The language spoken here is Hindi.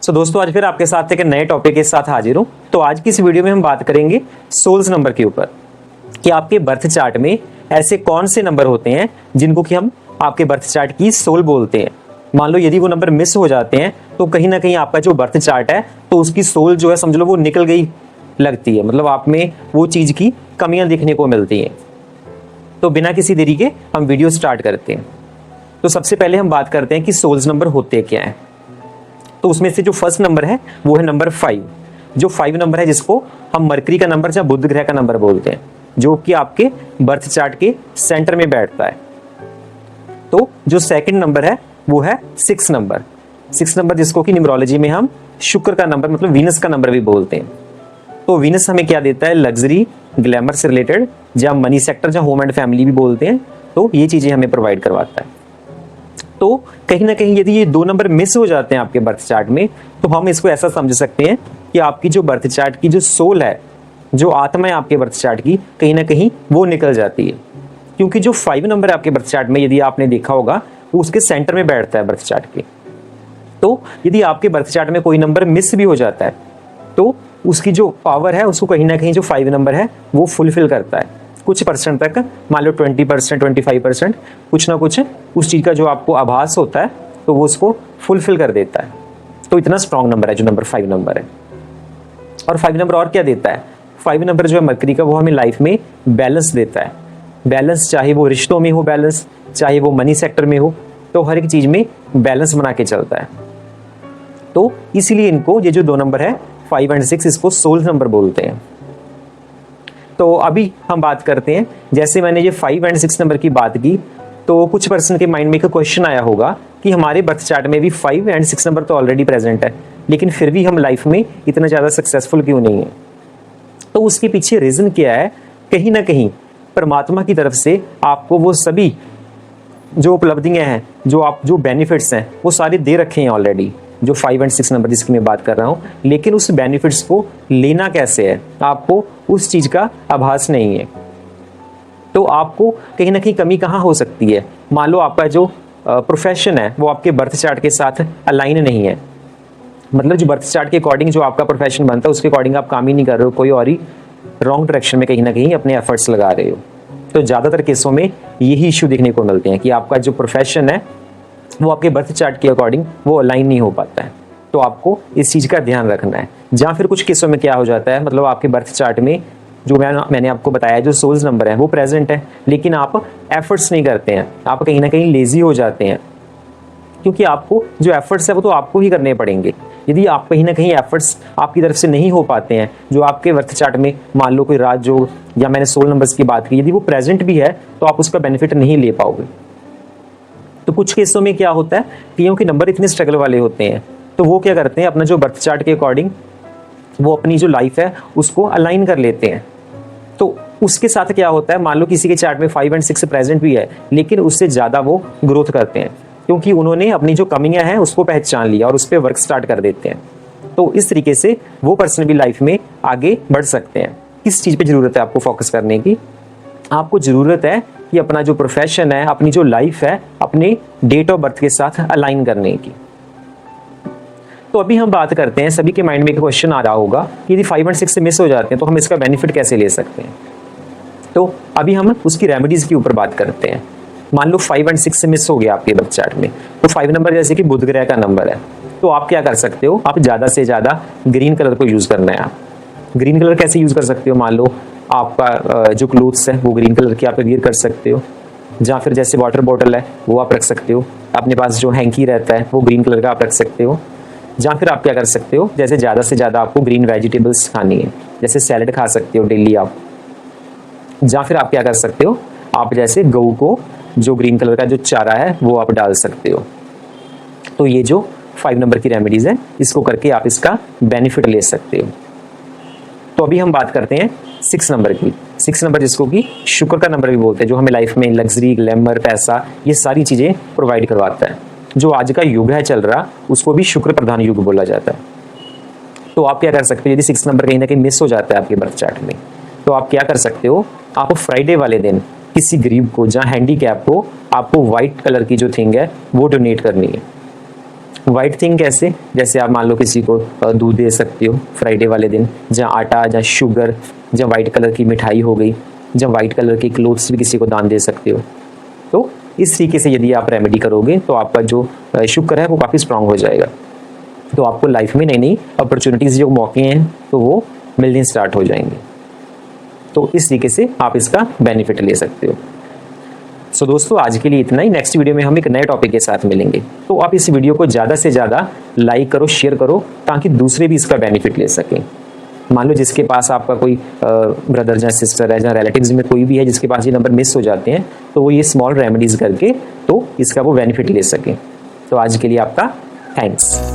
दोस्तों आज फिर आपके साथ एक नए टॉपिक के साथ हाजिर हूं। तो आज की इस वीडियो में हम बात करेंगे सोल्स नंबर के ऊपर कि आपके बर्थ चार्ट में ऐसे कौन से नंबर होते हैं जिनको कि हम आपके बर्थ चार्ट की सोल बोलते हैं। मान लो यदि वो नंबर मिस हो जाते हैं तो कहीं ना कहीं आपका जो बर्थ चार्ट है तो उसकी सोल जो है समझ लो वो निकल गई लगती है, मतलब आप में वो चीज की कमियां देखने को मिलती हैं। तो बिना किसी देरी के हम वीडियो स्टार्ट करते हैं। तो सबसे पहले हम बात करते हैं कि सोल्स नंबर होते क्या हैं। तो उसमें से जो फर्स्ट नंबर है वो है नंबर 5। जो 5 नंबर है जिसको हम मरकरी का नंबर या बुध ग्रह का नंबर बोलते हैं, जो कि आपके बर्थ चार्ट के सेंटर में बैठता है। तो जो सेकंड नंबर है वो है 6 नंबर। 6 नंबर जिसको कि न्यूमरोलॉजी में हम शुक्र का नंबर मतलब वीनस का नंबर भी बोलते हैं। तो वीनस हमें क्या देता है, लग्जरी, ग्लैमर से रिलेटेड, या मनी सेक्टर, या होम एंड फैमिली भी बोलते हैं। तो ये चीजें हमें प्रोवाइड करवाता है। तो कहीं ना कहीं यदि ये 2 नंबर मिस हो जाते हैं आपके बर्थ चार्ट में तो हम इसको ऐसा समझ सकते हैं कि आपकी जो बर्थ चार्ट की जो सोल है, जो आत्मा है आपके बर्थ चार्ट की, कहीं ना कहीं वो निकल जाती है। क्योंकि जो 5 नंबर है आपके बर्थ चार्ट में, यदि आपने देखा होगा, वो उसके सेंटर में बैठता है बर्थ चार्ट के। तो यदि आपके बर्थ चार्ट में कोई नंबर मिस भी हो जाता है तो उसकी जो पावर है उसको कहीं ना कहीं जो 5 नंबर है वो फुलफिल करता है कुछ परसेंट तक। मान लो 20%, 25%, कुछ ना कुछ उस चीज का जो आपको आभास होता है तो वो उसको फुलफिल कर देता है। तो इतना स्ट्रॉन्ग नंबर है जो नंबर 5 नंबर है। और 5 नंबर और क्या देता है, 5 नंबर जो है मरकरी का, वो हमें लाइफ में बैलेंस देता है। बैलेंस चाहे वो रिश्तों में हो, बैलेंस चाहे वो मनी सेक्टर में हो, तो हर एक चीज में बैलेंस बना के चलता है। तो इसीलिए इनको ये जो 2 नंबर है 5 और 6 इसको सोल नंबर बोलते हैं। तो अभी हम बात करते हैं, जैसे मैंने ये 5 और 6 नंबर की बात की तो कुछ पर्सन के माइंड में एक क्वेश्चन आया होगा कि हमारे बर्थ चार्ट में भी 5 और 6 नंबर तो ऑलरेडी प्रेजेंट है, लेकिन फिर भी हम लाइफ में इतना ज़्यादा सक्सेसफुल क्यों नहीं है। तो उसके पीछे रीज़न क्या है, कहीं ना कहीं परमात्मा की तरफ से आपको वो सभी जो उपलब्धियाँ हैं, जो बेनिफिट्स हैं, वो सारे दे रखे हैं ऑलरेडी, जो 5 और 6 नंबर जिसकी मैं बात कर रहा हूँ। लेकिन उस बेनिफिट्स को लेना कैसे है, आपको उस चीज़ का आभास नहीं है। तो आपको कहीं ना कहीं कमी कहाँ हो सकती है, मान लो आपका जो प्रोफेशन है वो आपके बर्थ चार्ट के साथ अलाइन नहीं है, मतलब जो बर्थ चार्ट के अकॉर्डिंग जो आपका प्रोफेशन बनता है उसके अकॉर्डिंग आप काम ही नहीं कर रहे हो, कोई और ही रॉन्ग डायरेक्शन में कहीं ना कहीं अपने एफर्ट्स लगा रहे हो। तो ज़्यादातर केसों में यही इशू देखने को मिलते हैं कि आपका जो प्रोफेशन है वो आपके बर्थ चार्ट के अकॉर्डिंग वो अलाइन नहीं हो पाता है। तो आपको इस चीज़ का ध्यान रखना है। जहाँ फिर कुछ केसों में क्या हो जाता है, मतलब आपके बर्थ चार्ट में जो मैंने आपको बताया जो सोल्स नंबर है वो प्रेजेंट है, लेकिन आप एफर्ट्स नहीं करते हैं, आप कहीं ना कहीं लेजी हो जाते हैं। क्योंकि आपको जो एफर्ट्स है वो तो आपको ही करने पड़ेंगे। यदि आप कहीं ना कहीं एफर्ट्स आपकी तरफ से नहीं हो पाते हैं, जो आपके बर्थ चार्ट में मान लो कोई राजयोग या मैंने सोल नंबर्स की बात की, यदि वो प्रेजेंट भी है तो आप उसका बेनिफिट नहीं ले पाओगे। तो कुछ केसों में क्या होता है, पीओ के नंबर इतने स्ट्रगल वाले होते हैं तो वो क्या करते हैं, अपना जो बर्थ चार्ट के अकॉर्डिंग वो अपनी जो लाइफ है उसको अलाइन कर लेते हैं। तो उसके साथ क्या होता है, मान लो किसी के चार्ट में 5 और 6 प्रेजेंट भी है, लेकिन उससे ज़्यादा वो ग्रोथ करते हैं क्योंकि उन्होंने अपनी जो कमियां हैं उसको पहचान लिया और उस पर वर्क स्टार्ट कर देते हैं। तो इस तरीके से वो पर्सन भी लाइफ में आगे बढ़ सकते हैं। किस चीज़ पे ज़रूरत है आपको फोकस करने की, आपको ज़रूरत है कि अपना जो प्रोफेशन है, अपनी जो लाइफ है, अपने डेट ऑफ बर्थ के साथ अलाइन करने की। तो अभी हम बात करते हैं, सभी के माइंड में एक क्वेश्चन आ रहा होगा कि यदि 5 और 6 से मिस हो जाते हैं तो हम इसका बेनिफिट कैसे ले सकते हैं। तो अभी हम उसकी रेमेडीज़ के ऊपर बात करते हैं। मान लो 5 और 6 से मिस हो गया आपके बर्थ चार्ट में, तो 5 नंबर जैसे कि बुध ग्रह का नंबर है, तो आप क्या कर सकते हो, आप ज़्यादा से ज़्यादा ग्रीन कलर को यूज़ करना है। आप ग्रीन कलर कैसे यूज़ कर सकते हो, मान लो आपका जो क्लोथ्स है वो ग्रीन कलर की आप वियर कर सकते हो, या फिर जैसे वाटर बॉटल है वो आप रख सकते हो, अपने पास जो हैंकी रहता है वो ग्रीन कलर का आप रख सकते हो। या फिर आप क्या कर सकते हो, जैसे ज़्यादा से ज़्यादा आपको ग्रीन वेजिटेबल्स खानी है, जैसे सैलड खा सकते हो डेली आप। या फिर आप क्या कर सकते हो, आप जैसे गऊ को जो ग्रीन कलर का जो चारा है वो आप डाल सकते हो। तो ये जो 5 नंबर की रेमेडीज़ है इसको करके आप इसका बेनिफिट ले सकते हो। तो अभी हम बात करते हैं 6 नंबर की। 6 नंबर जिसको कि शुक्र का नंबर भी बोलते हैं, जो हमें लाइफ में लग्जरी, ग्लैमर, पैसा, ये सारी चीज़ें प्रोवाइड करवाता है। जो आज का युग है चल रहा, उसको भी शुक्र प्रधान युग बोला जाता है। तो आप क्या कर सकते हो, यदि 6 नंबर कहीं ना कहीं मिस हो जाता है आपके बर्थ चार्ट में, तो आप क्या कर सकते हो, आप फ्राइडे वाले दिन किसी गरीब को, जहाँ हैंडीकैप को, आपको व्हाइट कलर की जो थिंग है वो डोनेट करनी है। वाइट थिंग कैसे, जैसे आप मान लो किसी को दूध दे सकते हो फ्राइडे वाले दिन, जहाँ आटा, जहाँ शुगर, जहाँ वाइट कलर की मिठाई हो गई, जहाँ वाइट कलर की क्लोथ्स भी किसी को दान दे सकते हो। तो इस तरीके से यदि आप रेमेडी करोगे तो आपका जो शुक्र है वो काफ़ी स्ट्रांग हो जाएगा। तो आपको लाइफ में नई नई अपॉर्चुनिटीज़, जो मौके हैं, तो वो मिलने स्टार्ट हो जाएंगे। तो इस तरीके से आप इसका बेनिफिट ले सकते हो। सो दोस्तों, आज के लिए इतना ही। नेक्स्ट वीडियो में हम एक नए टॉपिक के साथ मिलेंगे। तो आप इस वीडियो को ज़्यादा से ज़्यादा लाइक करो, शेयर करो, ताकि दूसरे भी इसका बेनिफिट ले सकें। मान लो जिसके पास आपका कोई ब्रदर या सिस्टर है, या रिलेटिव्स में कोई भी है जिसके पास ये नंबर मिस हो जाते हैं, तो वो ये स्मॉल रेमेडीज़ करके तो इसका वो बेनिफिट ले सकें। तो आज के लिए आपका थैंक्स।